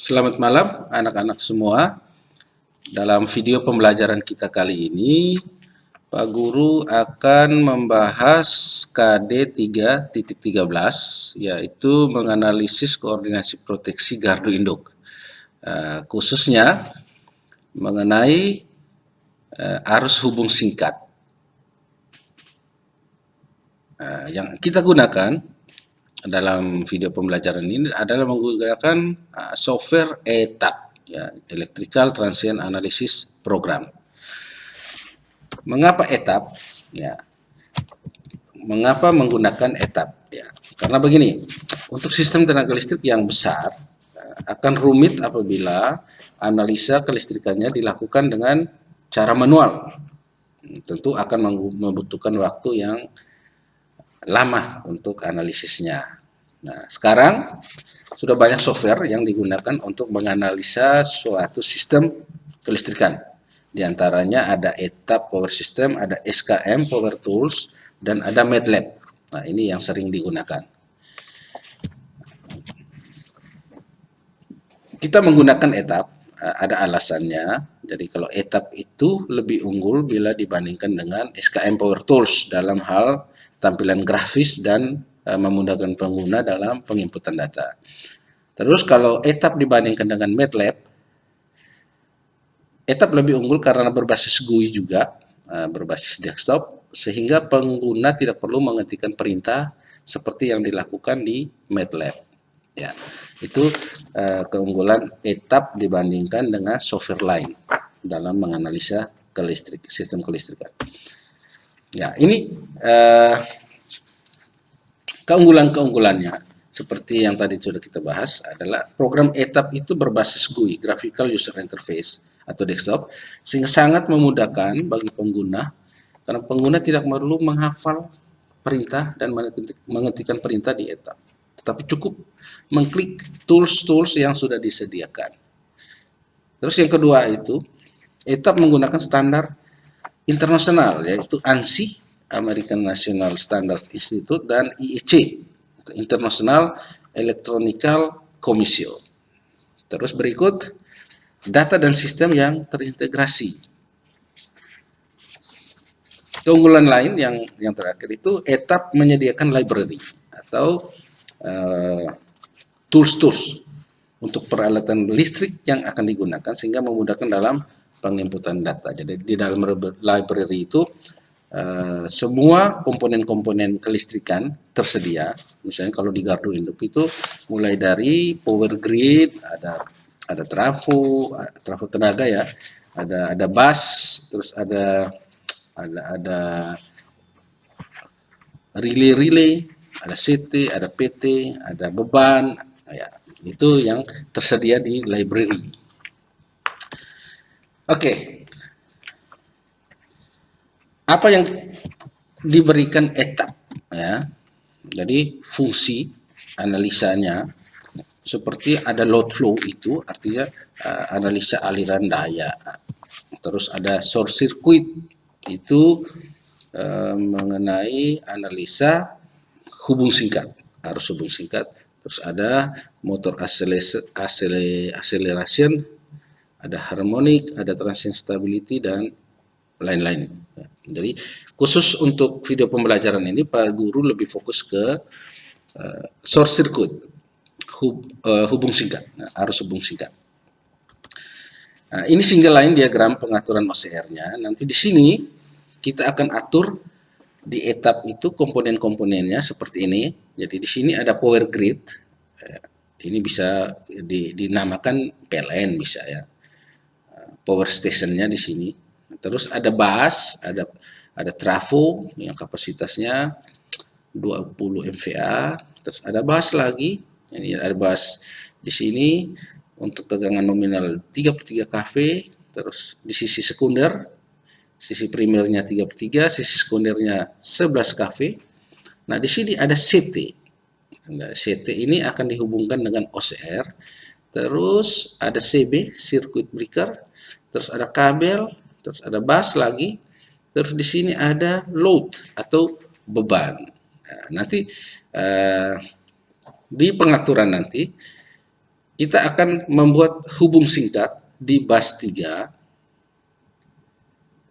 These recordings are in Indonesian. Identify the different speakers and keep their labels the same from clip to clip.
Speaker 1: Selamat malam anak-anak semua. Dalam video pembelajaran kita kali ini, Pak Guru akan membahas KD 3.13, yaitu menganalisis koordinasi proteksi gardu induk. Khususnya mengenai arus hubung singkat. Yang kita gunakan dalam video pembelajaran ini adalah menggunakan software ETAP, ya, Electrical Transient Analysis Program. Mengapa ETAP? Ya, mengapa menggunakan ETAP? Ya, karena begini, untuk sistem tenaga listrik yang besar akan rumit apabila analisa kelistrikannya dilakukan dengan cara manual. Tentu akan membutuhkan waktu yang lama untuk analisisnya. Nah, sekarang sudah banyak software yang digunakan untuk menganalisa suatu sistem kelistrikan. Di antaranya ada ETAP Power System, ada SKM Power Tools, dan ada MATLAB. Nah, ini yang sering digunakan. Kita menggunakan ETAP, ada alasannya. Jadi kalau ETAP itu lebih unggul bila dibandingkan dengan SKM Power Tools dalam hal tampilan grafis dan memudahkan pengguna dalam penginputan data. Terus kalau ETAP dibandingkan dengan MATLAB, ETAP lebih unggul karena berbasis GUI juga, berbasis desktop, sehingga pengguna tidak perlu mengetikkan perintah seperti yang dilakukan di MATLAB. Ya, itu keunggulan ETAP dibandingkan dengan software lain dalam menganalisa sistem kelistrikan. Ya, ini keunggulan-keunggulannya seperti yang tadi sudah kita bahas adalah program ETAP itu berbasis GUI, Graphical User Interface atau desktop, sehingga sangat memudahkan bagi pengguna karena pengguna tidak perlu menghafal perintah dan mengetikkan perintah di ETAP, tetapi cukup mengklik tools-tools yang sudah disediakan. Terus yang kedua itu ETAP menggunakan standar internasional, yaitu ANSI, American National Standards Institute, dan IEC, International Electronical Commission. Terus berikut data dan sistem yang terintegrasi. Keunggulan lain yang terakhir itu ETAP menyediakan library atau tools-tools untuk peralatan listrik yang akan digunakan sehingga memudahkan dalam penginputan data. Jadi di dalam library itu semua komponen-komponen kelistrikan tersedia. Misalnya kalau di gardu induk itu mulai dari power grid, ada trafo tenaga ya, ada bus, terus ada relay, ada CT, ada PT, ada beban, ya, itu yang tersedia di library. Oke. Apa yang diberikan ETAP, ya? Jadi fungsi analisanya seperti ada load flow, itu artinya analisa aliran daya. Terus ada short circuit, itu mengenai analisa hubung singkat, arus hubung singkat. Terus ada motor acceleration, ada harmonic, ada transient stability, dan lain-lain. Jadi khusus untuk video pembelajaran ini Pak Guru lebih fokus ke short circuit, hubung singkat, arus hubung singkat. Nah, ini single line diagram pengaturan OCR-nya. Nanti di sini kita akan atur di ETAP itu komponen-komponennya seperti ini. Jadi di sini ada power grid. Ini bisa dinamakan PLN bisa ya. Power station-nya di sini. Terus ada bus, ada trafo yang kapasitasnya 20 MVA. Terus ada bus lagi. Ini ada bus di sini untuk tegangan nominal 33 kV. Terus di sisi sekunder, sisi primernya 33, sisi sekundernya 11 kV. Nah, di sini ada CT. Nah, CT ini akan dihubungkan dengan OCR. Terus ada CB, circuit breaker. Terus ada kabel, terus ada bus lagi. Terus di sini ada load atau beban. Nah, nanti di pengaturan nanti kita akan membuat hubung singkat di bus 3.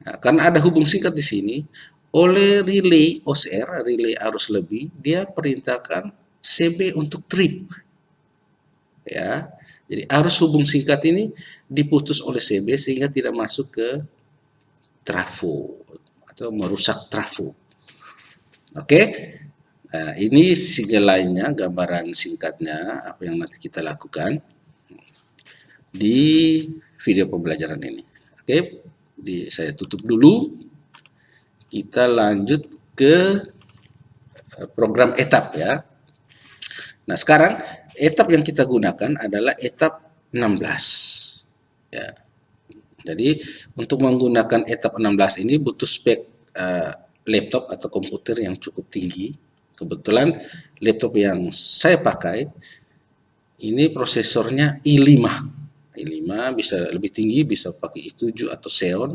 Speaker 1: Nah, karena ada hubung singkat di sini, oleh relay OCR, relay arus lebih, dia perintahkan CB untuk trip. Ya, jadi arus hubung singkat ini diputus oleh CB sehingga tidak masuk ke trafo atau merusak trafo. Oke, nah, ini lainnya, gambaran singkatnya apa yang nanti kita lakukan di video pembelajaran ini. Oke, saya tutup dulu. Kita lanjut ke program etap ya. Nah, sekarang etap yang kita gunakan adalah etap 16. Ya. Jadi untuk menggunakan etap 16 ini butuh spek laptop atau komputer yang cukup tinggi. Kebetulan laptop yang saya pakai ini prosesornya i5. i5 bisa lebih tinggi, bisa pakai i7 atau Xeon.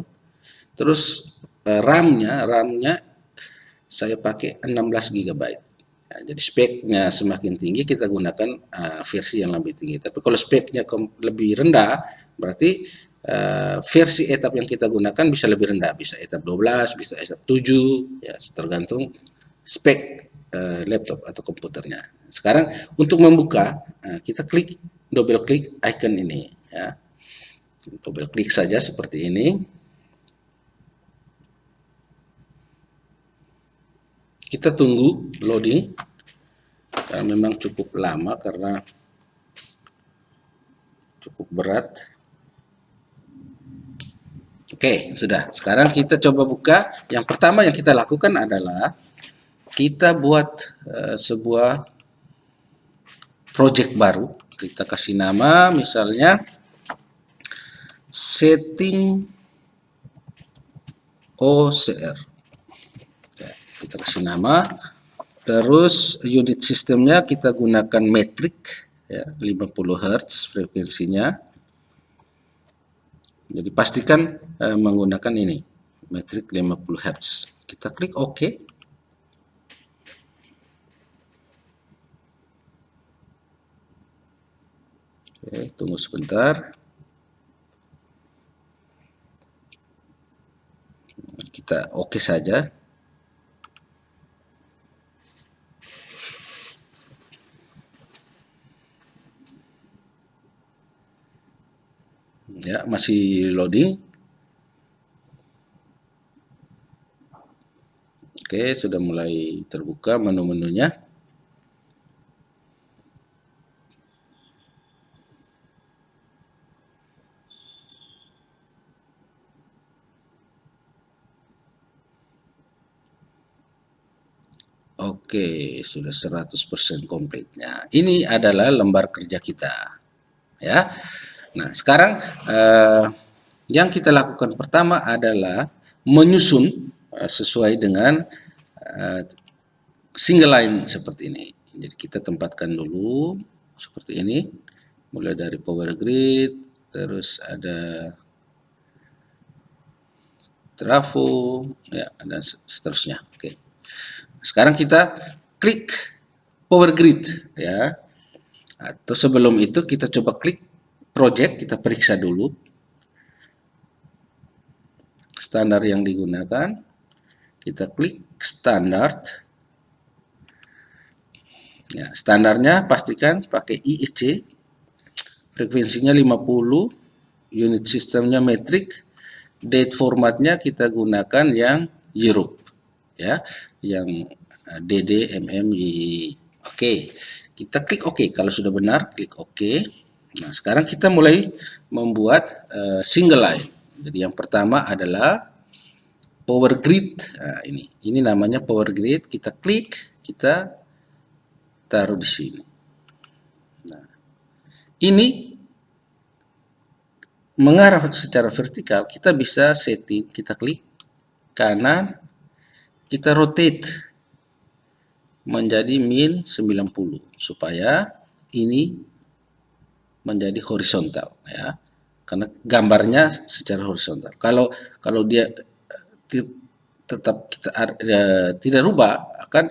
Speaker 1: Terus RAM-nya saya pakai 16 GB. Nah, jadi speknya semakin tinggi kita gunakan versi yang lebih tinggi. Tapi kalau speknya lebih rendah, berarti versi etap yang kita gunakan bisa lebih rendah, bisa etap 12, bisa etap 7, ya tergantung spek laptop atau komputernya. Sekarang untuk membuka, kita double klik icon ini, ya. Double klik saja seperti ini. Kita tunggu loading, karena memang cukup lama karena cukup berat. Oke, sudah. Sekarang kita coba buka. Yang pertama yang kita lakukan adalah kita buat sebuah project baru. Kita kasih nama misalnya setting OCR. Ya, kita kasih nama. Terus unit sistemnya kita gunakan metrik ya, 50 Hz frekuensinya. Jadi pastikan menggunakan ini metrik 50 Hz. Kita klik OK. Oke, tunggu sebentar. Kita OK saja. Ya, masih loading. Oke, sudah mulai terbuka menu-menunya. Oke, sudah 100% komplitnya. Ini adalah lembar kerja kita. Ya. Nah, sekarang yang kita lakukan pertama adalah menyusun sesuai dengan single line seperti ini. Jadi kita tempatkan dulu seperti ini, mulai dari power grid, terus ada trafo, ya, dan seterusnya. Oke. Sekarang kita klik power grid, ya. Atau sebelum itu kita coba klik project, kita periksa dulu standar yang digunakan. Kita klik standar. Ya, standarnya pastikan pakai IEC, frekuensinya 50, unit sistemnya metrik, date formatnya kita gunakan yang Europe, ya, yang DD, MM, YI. Oke, kita klik OK. Kalau sudah benar, klik OK. Nah, sekarang kita mulai membuat single line. Jadi yang pertama adalah power grid. Nah, ini namanya power grid. Kita klik, kita taruh di sini. Nah, ini mengarah secara vertikal, kita bisa setting, kita klik kanan, kita rotate menjadi min 90 supaya ini menjadi horizontal, ya, karena gambarnya secara horizontal. Kalau dia tetap kita tidak rubah, akan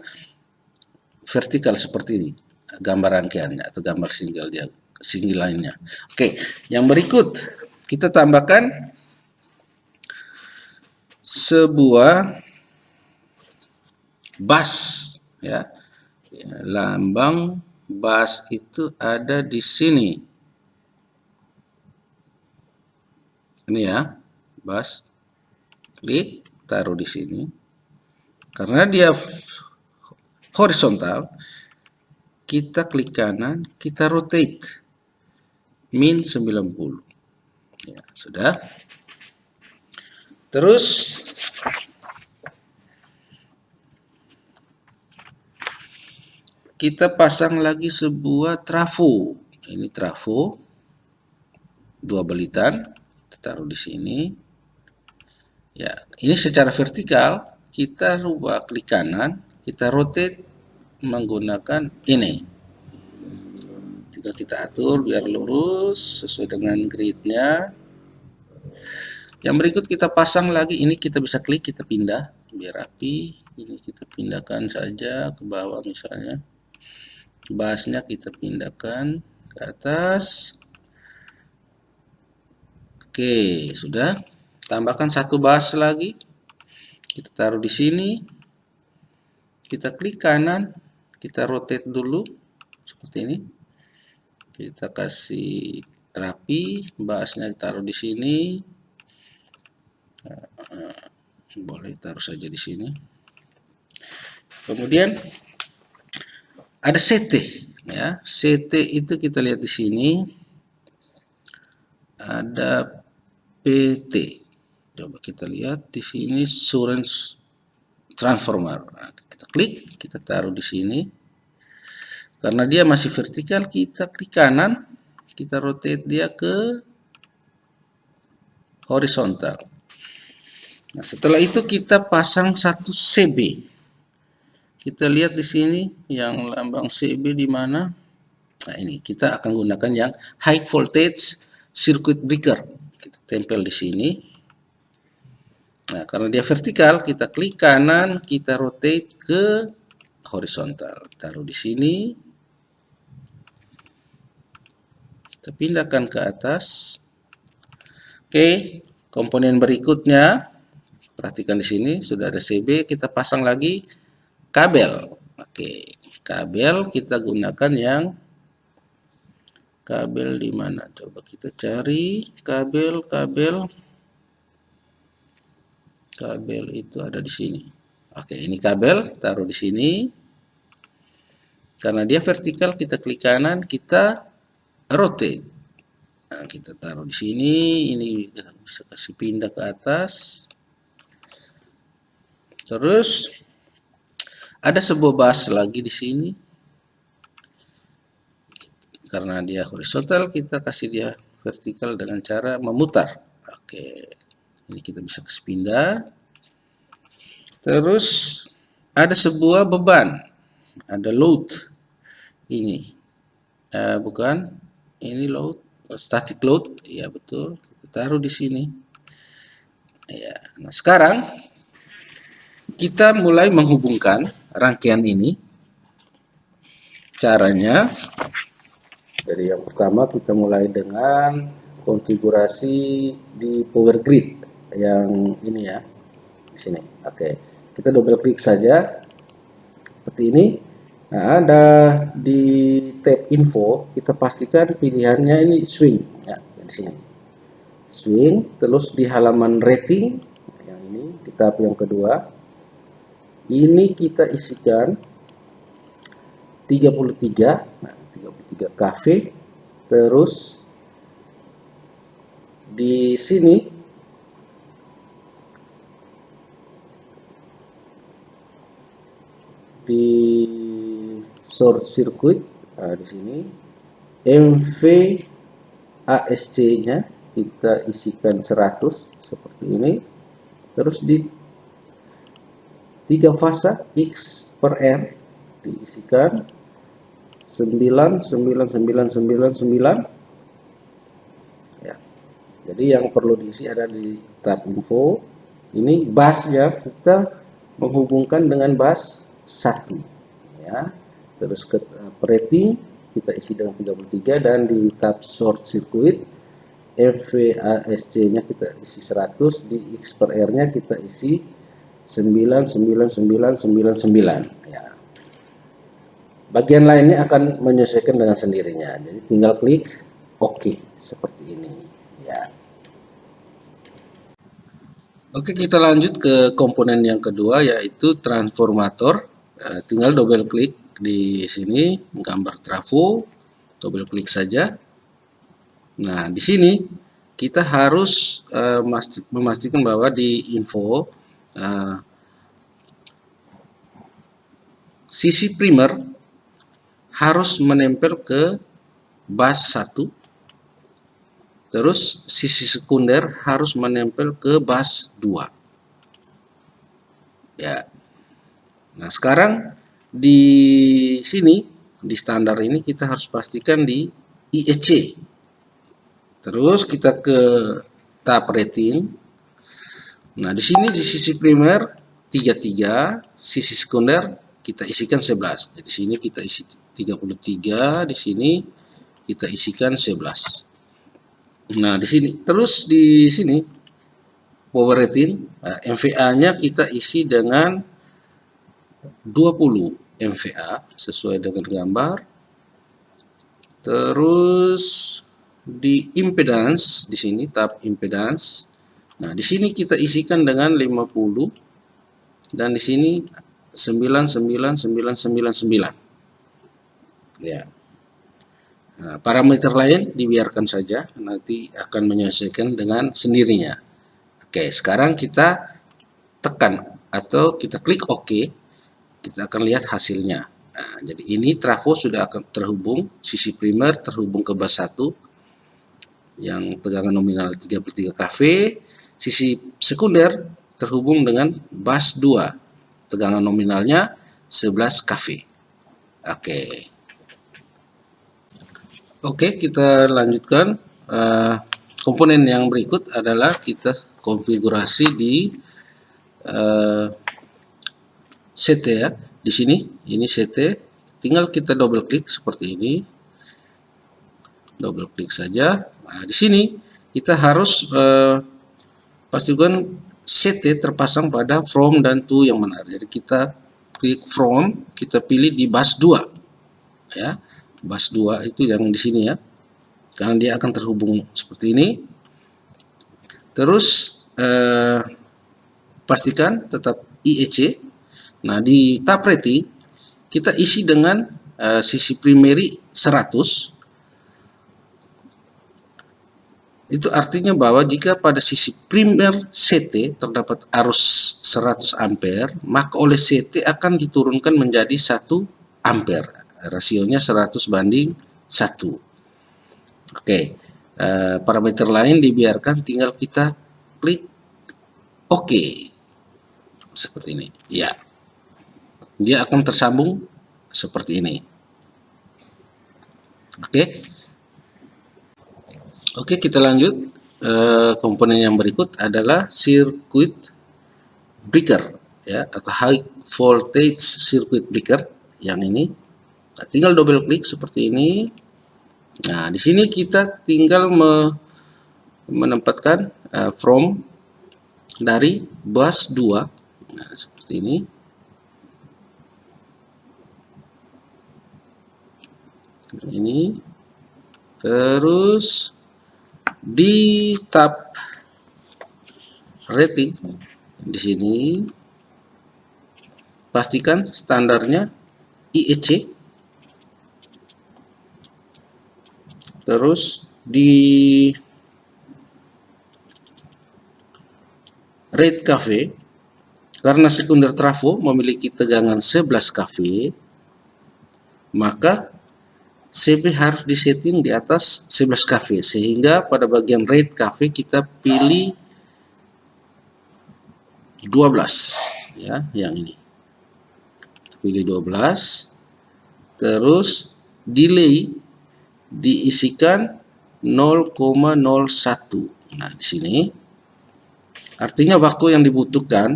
Speaker 1: vertikal seperti ini gambar rangkaiannya atau gambar single dia. single line-nya. Oke, yang berikut kita tambahkan sebuah bus ya. Lambang bus itu ada di sini. Ini ya, bus. Klik, taruh di sini. Karena dia horizontal, kita klik kanan, kita rotate min 90. Ya, sudah. Terus kita pasang lagi sebuah trafo. Ini trafo dua belitan, kita taruh di sini. Ya, ini secara vertikal kita rubah, klik kanan, kita rotate menggunakan ini. Kita atur biar lurus sesuai dengan gridnya. Yang berikut kita pasang lagi, ini kita bisa klik, kita pindah biar rapi. Ini kita pindahkan saja ke bawah misalnya. Basnya kita pindahkan ke atas. Oke, sudah. Tambahkan satu bas lagi. Kita taruh di sini. Kita klik kanan, kita rotate dulu seperti ini. Kita kasih rapi, basnya taruh di sini. Boleh taruh saja di sini. Kemudian ada CT ya. CT itu kita lihat di sini. Ada PT. Coba kita lihat di sini Surance Transformer. Nah, kita klik, kita taruh di sini. Karena dia masih vertikal, kita klik kanan, kita rotate dia ke horizontal. Nah, setelah itu kita pasang satu CB. Kita lihat di sini yang lambang CB di mana. Nah, ini kita akan gunakan yang high voltage circuit breaker. Kita tempel di sini. Nah, karena dia vertikal, kita klik kanan, kita rotate ke horizontal. Taruh di sini. Kita pindahkan ke atas. Oke, komponen berikutnya, perhatikan di sini sudah ada CB, kita pasang lagi kabel. Oke, kabel kita gunakan yang kabel di mana? Coba kita cari kabel itu ada di sini. Oke, ini kabel, taruh di sini. Karena dia vertikal, kita klik kanan, kita rotate. Nah, kita taruh di sini, ini kita bisa kasih pindah ke atas. Terus ada sebuah bus lagi di sini. Karena dia horizontal, kita kasih dia vertikal dengan cara memutar. Oke, ini kita bisa kasih pindah. Terus ada sebuah beban, ada load. Ini bukan, ini load, static load, ya betul. Kita taruh di sini. Ya, nah sekarang kita mulai menghubungkan rangkaian ini. Caranya, dari yang pertama kita mulai dengan konfigurasi di power grid yang ini ya, di sini. Oke, kita double klik saja seperti ini. Nah, ada di tab info, kita pastikan pilihannya ini swing ya, di sini. Swing, terus di halaman rating yang ini, kita yang kedua. Ini kita isikan 33, nah 33 kV. Terus di sini di short circuit, nah di sini MV ASC-nya kita isikan 100 seperti ini. Terus di 3 fasa X per R diisikan 99999 ya. Jadi yang perlu diisi ada di tab info. Ini busnya kita menghubungkan dengan bus 1 ya. Terus ke rating kita isi dengan 33, dan di tab short circuit FVASC nya kita isi 100, di X per R nya kita isi 99999 ya. Bagian lainnya akan menyesuaikan dengan sendirinya, jadi tinggal klik OK seperti ini ya. Oke, kita lanjut ke komponen yang kedua, yaitu transformator. Tinggal double klik di sini gambar trafo, double klik saja. Nah, di sini kita harus memastikan bahwa di info sisi primer harus menempel ke bus 1, terus sisi sekunder harus menempel ke bus 2 ya. Nah, sekarang di sini di standar ini kita harus pastikan di IEC. Terus kita ke tab rating. Nah, di sini di sisi primer 33, sisi sekunder kita isikan 11. Jadi sini kita isi 33, di sini kita isikan 11. Nah, di sini terus di sini power rating, MVA-nya kita isi dengan 20 MVA sesuai dengan gambar. Terus di impedance, di sini tab impedance. Nah, di sini kita isikan dengan 50, dan di sini 99999 ya. Nah, parameter lain dibiarkan saja, nanti akan menyesuaikan dengan sendirinya. Oke, sekarang kita tekan atau kita klik OK, kita akan lihat hasilnya. Nah, jadi ini trafo sudah akan terhubung, sisi primer terhubung ke bus 1 yang tegangan nominal 33 kV, sisi sekunder terhubung dengan bus 2, tegangan nominalnya 11 kV. Oke, kita lanjutkan. Komponen yang berikut adalah kita konfigurasi di CT ya. Di sini ini CT, tinggal kita double klik seperti ini. Double klik saja. Nah, di sini kita harus pastikan CT terpasang pada from dan to yang benar. Jadi kita klik from, kita pilih di bus 2 ya. Bus 2 itu yang di sini ya. Karena dia akan terhubung seperti ini. Terus pastikan tetap IEC. Nah, di tab rating kita isi dengan sisi primary 100. Itu artinya bahwa jika pada sisi primer CT terdapat arus 100 ampere, maka oleh CT akan diturunkan menjadi 1 ampere. Rasionya 100:1. Oke, parameter lain dibiarkan, tinggal kita klik OK seperti ini ya. Dia akan tersambung seperti ini. Oke, kita lanjut. Komponen yang berikut adalah circuit breaker ya, atau high voltage circuit breaker yang ini. Nah, tinggal double klik seperti ini. Nah, di sini kita tinggal menempatkan from dari bus 2. Nah, seperti ini. Terus di tab rating di sini pastikan standarnya IEC. Terus di rate kV, karena sekunder trafo memiliki tegangan 11 kV, maka CB harus disetting di atas 11 kV, sehingga pada bagian rate kV kita pilih 12 ya, yang ini. Pilih 12. Terus delay diisikan 0,01. Nah, di sini artinya waktu yang dibutuhkan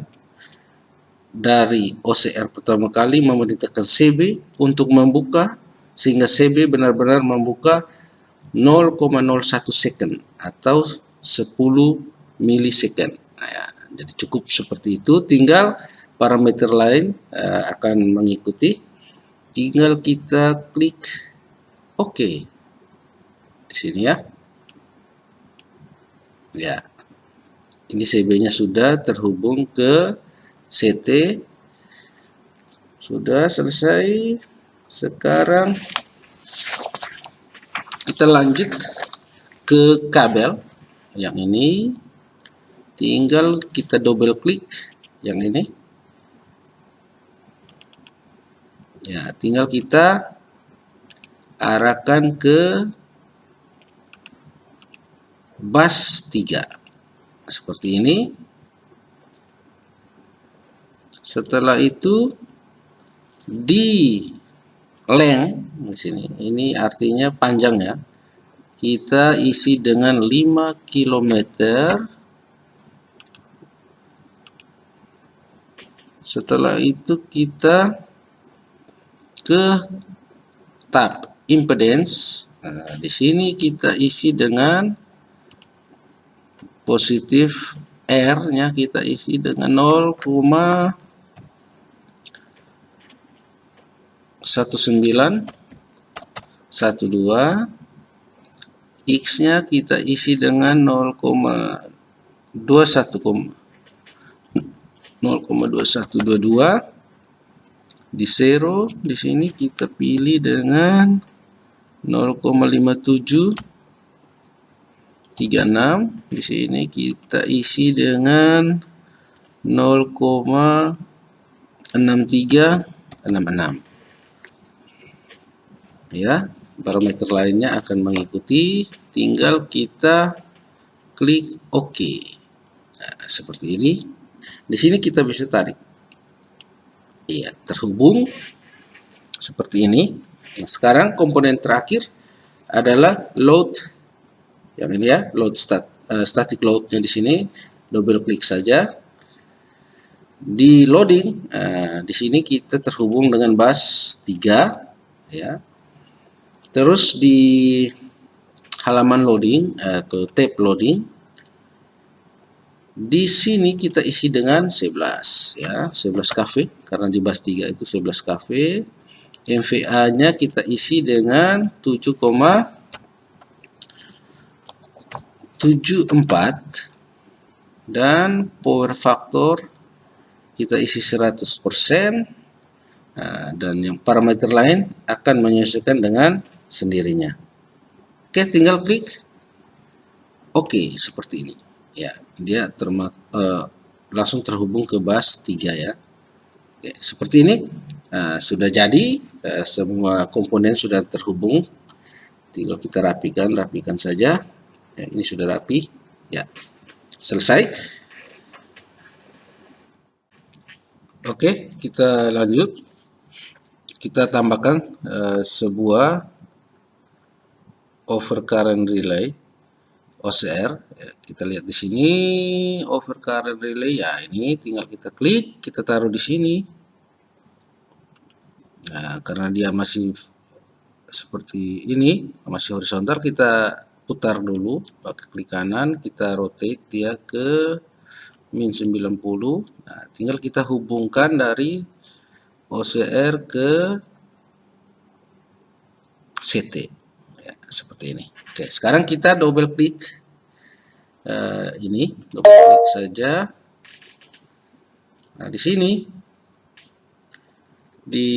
Speaker 1: dari OCR pertama kali memerintahkan CB untuk membuka sehingga CB benar-benar membuka 0,01 second atau 10 milisecond. Nah, ya, jadi cukup seperti itu, tinggal parameter lain akan mengikuti. Tinggal kita klik OK di sini ya. Ya, ini CB-nya sudah terhubung ke CT. Sudah selesai. Sekarang kita lanjut ke kabel yang ini. Tinggal kita double klik yang ini. Ya, tinggal kita arahkan ke bus 3 seperti ini. Setelah itu di length di sini, ini artinya panjang ya, kita isi dengan 5 km. Setelah itu kita ke tab impedance. Nah, di sini kita isi dengan positif R-nya kita isi dengan 0,1912. X-nya kita isi dengan 0,2122. Di zero di sini kita pilih dengan 0,5736. Di sini kita isi dengan 0,6366. Ya, parameter lainnya akan mengikuti, tinggal kita klik OK. Nah, seperti ini. Di sini kita bisa tarik. Iya, terhubung seperti ini. Nah, sekarang komponen terakhir adalah load. Yang ini ya, load static loadnya di sini. Double klik saja. Di loading, di sini kita terhubung dengan bus 3 ya. Terus di halaman loading atau tab loading, di sini kita isi dengan 11 ya, 11 cafe karena di bus 3 itu 11 cafe. MVA-nya kita isi dengan 7,74 dan power factor kita isi 100%. Dan yang parameter lain akan menyesuaikan dengan sendirinya. Oke, tinggal klik OK seperti ini. Ya, dia langsung terhubung ke bus 3 ya. Oke, seperti ini. Sudah jadi, semua komponen sudah terhubung. Tinggal kita rapikan saja. Ya, ini sudah rapi. Ya, selesai. Oke, kita lanjut. Kita tambahkan sebuah overcurrent relay OCR. Ya, kita lihat di sini overcurrent relay. Ya, ini tinggal kita klik, kita taruh di sini. Nah, karena dia masih seperti ini, masih horizontal, kita putar dulu pakai klik kanan, kita rotate dia ke min 90. Nah, tinggal kita hubungkan dari OCR ke CT ya, seperti ini. Oke, sekarang kita double klik ini, double klik saja. Nah, di sini di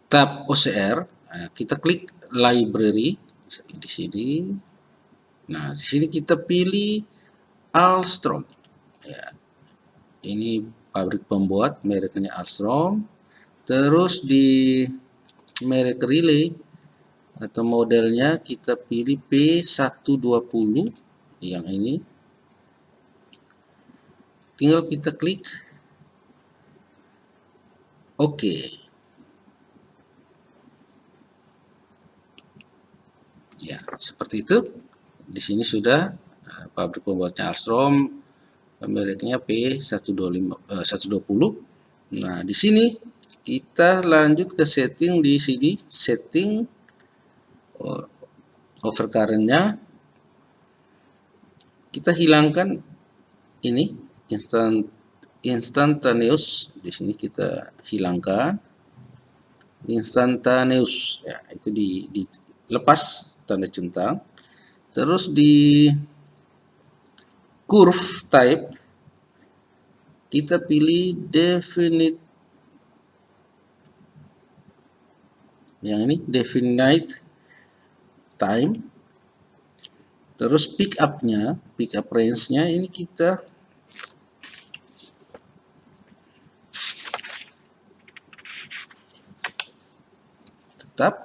Speaker 1: tab OCR, kita klik library di sini. Nah, di sini kita pilih Alstrom. Ya, ini pabrik pembuat, mereknya Alstrom. Terus di merek relay atau modelnya kita pilih P120 yang ini. Tinggal kita klik OK. Ya, seperti itu. Di sini sudah pabrik pembuatnya Alstrom, mereknya P120. Nah, di sini kita lanjut ke setting. Di sini setting overcurrent-nya, kita hilangkan ini instantaneous. Di sini kita hilangkan instantaneous, ya, itu dilepas tanda centang. Terus di curve type kita pilih definite, yang ini definite time. Terus pick up range-nya ini kita tetap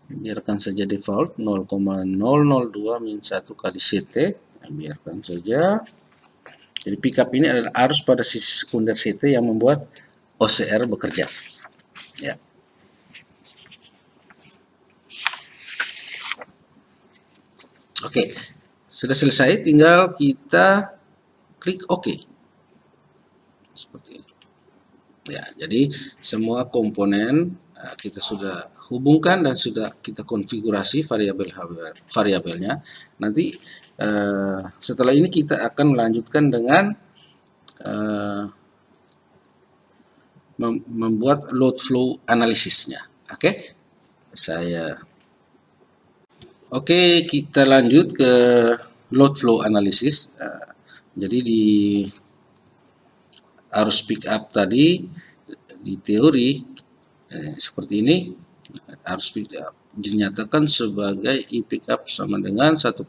Speaker 1: biarkan saja default 0,002 min 1 kali CT, biarkan saja. Jadi pickup ini adalah arus pada sisi sekunder CT yang membuat OCR bekerja, ya. Oke, sudah selesai, tinggal kita klik OK. Seperti ini. Ya, jadi semua komponen kita sudah hubungkan dan sudah kita konfigurasi variabelnya. Nanti setelah ini kita akan melanjutkan dengan membuat load flow analisisnya. Oke, kita lanjut ke load flow analysis. Jadi di arus pick up tadi di teori seperti ini, arus pick up dinyatakan sebagai I pick up sama dengan 1,2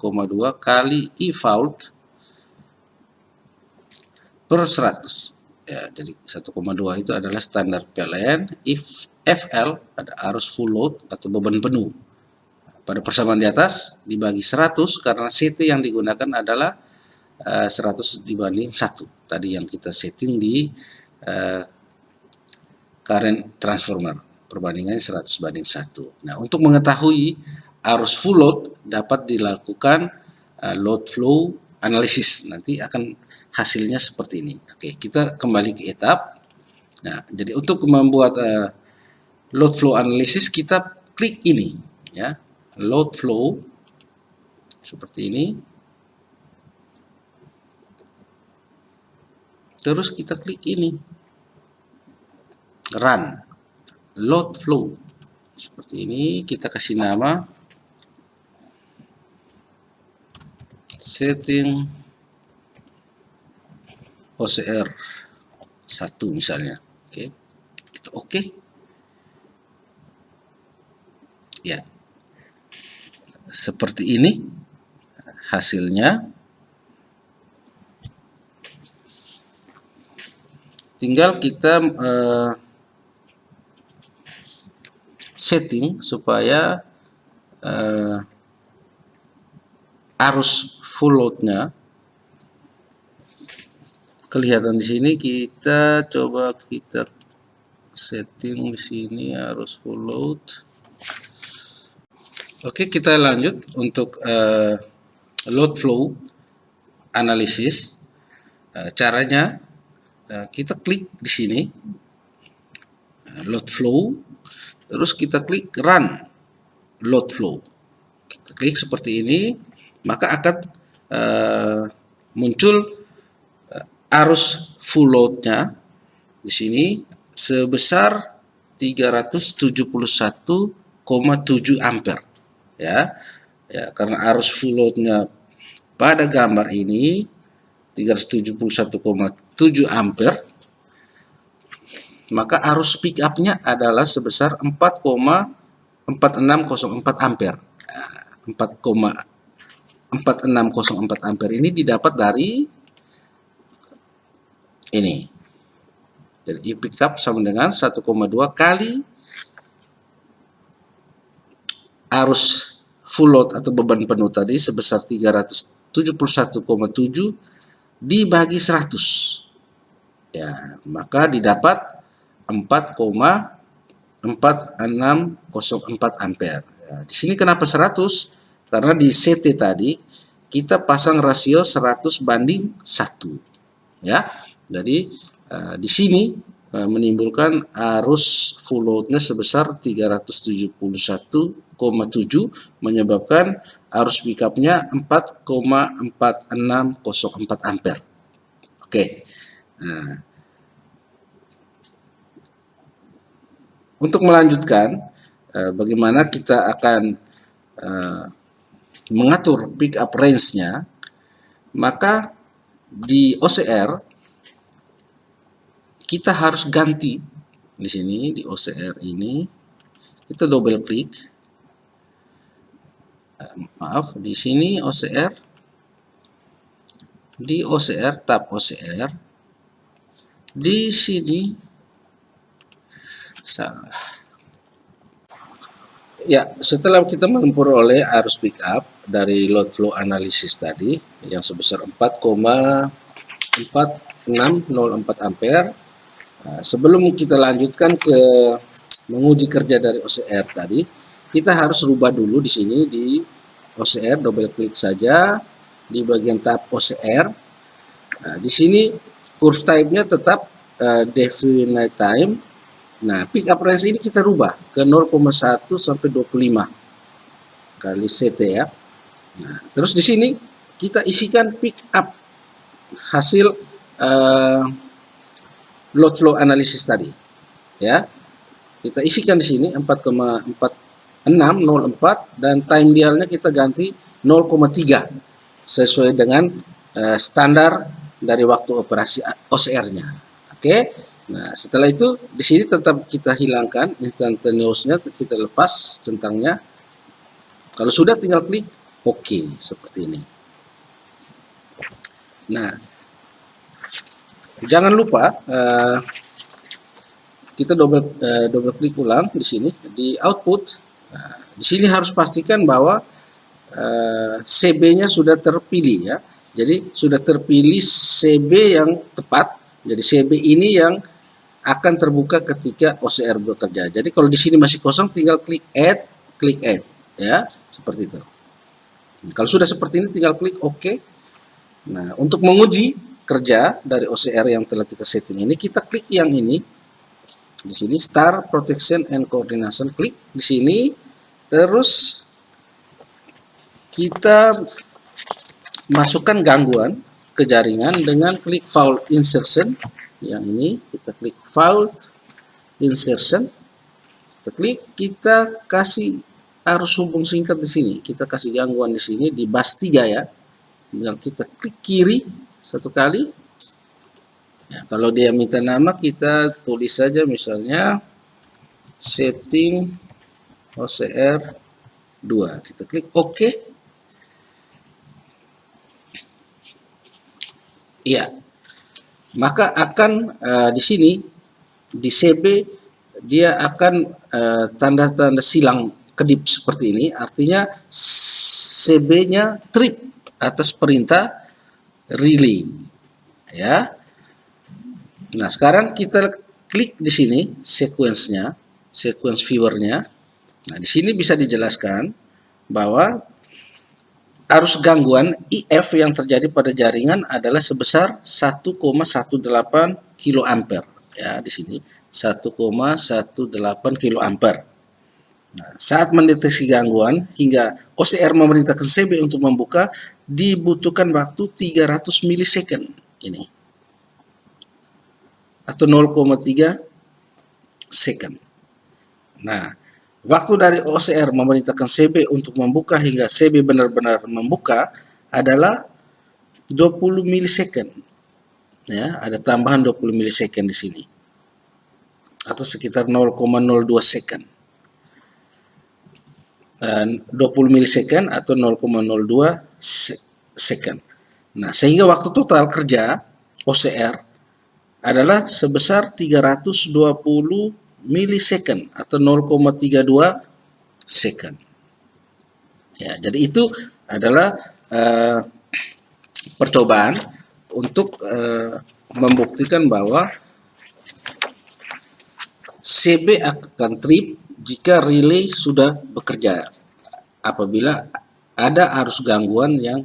Speaker 1: kali I fault per 100. Ya, jadi 1,2 itu adalah standar PLN. If FL ada arus full load atau beban penuh. Pada persamaan di atas dibagi 100 karena CT yang digunakan adalah 100 dibanding 1. Tadi yang kita setting di current transformer. Perbandingannya 100 banding 1. Nah, untuk mengetahui arus full load dapat dilakukan load flow analysis. Nanti akan hasilnya seperti ini. Oke, kita kembali ke etap. Nah, jadi untuk membuat load flow analysis kita klik ini, ya, load flow seperti ini. Terus kita klik ini, run load flow seperti ini. Kita kasih nama setting OCR 1 misalnya. Oke, kita oke. Ya, seperti ini hasilnya. Tinggal kita setting supaya arus full load-nya kelihatan di sini. Kita coba kita setting di sini arus full load. Oke, kita lanjut untuk load flow analysis. Caranya kita klik di sini load flow, terus kita klik run load flow. Kita klik seperti ini, maka akan muncul arus full load-nya di sini sebesar 371,7 ampere, ya. Ya, karena arus full load-nya pada gambar ini 371,7 ampere, maka arus pick up-nya adalah sebesar 4,4604 ampere. 4,4604 ampere ini didapat dari ini. Jadi I pick up sama dengan 1,2 kali arus full load atau beban penuh tadi sebesar 371,7 dibagi 100. Ya, maka didapat 4,4604 ampere. Di sini kenapa 100? Karena di CT tadi kita pasang rasio 100:1, ya. Jadi di sini menimbulkan arus full load-nya sebesar 371,7, menyebabkan arus pick-up-nya 4,4604 ampere. Oke. Nah, untuk melanjutkan, bagaimana kita akan mengatur pick up range-nya, maka di OCR kita harus ganti di sini. Di OCR ini kita double klik, maaf, di sini OCR, di OCR, tab OCR, di sini salah. Ya, setelah kita memperoleh arus pick up dari load flow analysis tadi yang sebesar 4,4604 ampere, sebelum kita lanjutkan ke menguji kerja dari OCR tadi, kita harus rubah dulu di sini di OCR, double klik saja di bagian tab OCR. Nah, di sini curve type-nya tetap definite time. Nah, pick up range ini kita rubah ke 0,1 sampai 25 kali CT, ya. Nah, terus di sini kita isikan pick up hasil load flow analysis tadi, ya. Kita isikan di sini 4,4604 dan time dialnya kita ganti 0,3 sesuai dengan standar dari waktu operasi OCR-nya. Oke. Nah, setelah itu di sini tetap kita hilangkan instantaneousnya, kita lepas centangnya. Kalau sudah tinggal klik OK seperti ini. Nah, jangan lupa kita double klik ulang di sini di output. Nah, di sini harus pastikan bahwa CB-nya sudah terpilih, ya. Jadi sudah terpilih CB yang tepat. Jadi CB ini yang akan terbuka ketika OCR bekerja. Jadi kalau di sini masih kosong, tinggal klik add, ya, seperti itu. Nah, kalau sudah seperti ini, tinggal klik OK. Nah, untuk menguji kerja dari OCR yang telah kita setting ini, kita klik yang ini di sini, Start Protection and Coordination, klik di sini, terus kita masukkan gangguan ke jaringan dengan klik Fault Insertion. Yang ini kita klik Fault Insertion, kita klik, kita kasih arus hubung singkat di sini, kita kasih gangguan di sini di bus 3, ya. Tinggal kita klik kiri satu kali. Ya, kalau dia minta nama, kita tulis saja misalnya setting OCR 2. Kita klik OK. Iya. Maka akan di sini di CB dia akan tanda-tanda silang kedip seperti ini, artinya CB-nya trip atas perintah relay, ya. Nah, sekarang kita klik di sini sequence-nya, sequence viewer-nya. Nah, di sini bisa dijelaskan bahwa arus gangguan IF yang terjadi pada jaringan adalah sebesar 1,18 kiloampere, ya. Di sini 1,18 kiloampere. Nah, saat mendeteksi gangguan hingga OCR memerintahkan CB untuk membuka, dibutuhkan waktu 300 milisecond ini, atau 0,3 second. Nah, waktu dari OCR memerintahkan CB untuk membuka hingga CB benar-benar membuka adalah 20 milisecond. Ya, ada tambahan 20 milisecond di sini, atau sekitar 0,02 second. 20 milisecond atau 0,02 second. Nah, sehingga waktu total kerja OCR adalah sebesar 320 milisecond atau 0,32 second. Ya, jadi itu adalah percobaan untuk membuktikan bahwa CB akan trip jika relay sudah bekerja. Apabila ada arus gangguan yang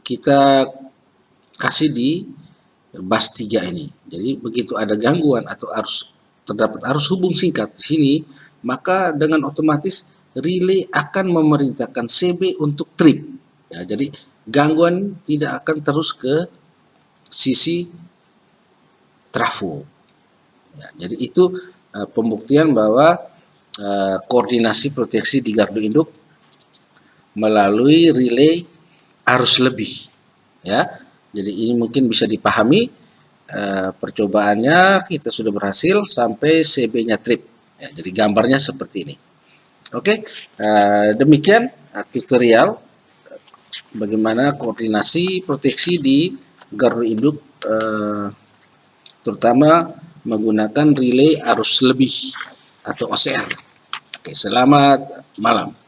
Speaker 1: kita kasih di bus 3 ini. Jadi begitu ada gangguan atau terdapat arus hubung singkat di sini, maka dengan otomatis relay akan memerintahkan CB untuk trip. Ya, jadi gangguan tidak akan terus ke sisi trafo. Ya, jadi itu pembuktian bahwa koordinasi proteksi di gardu induk melalui relay arus lebih. Ya, jadi ini mungkin bisa dipahami. Percobaannya kita sudah berhasil sampai CB-nya trip. Ya, jadi gambarnya seperti ini. Oke, demikian tutorial bagaimana koordinasi proteksi di gardu induk, terutama menggunakan relay arus lebih atau OCR. Oke, selamat malam.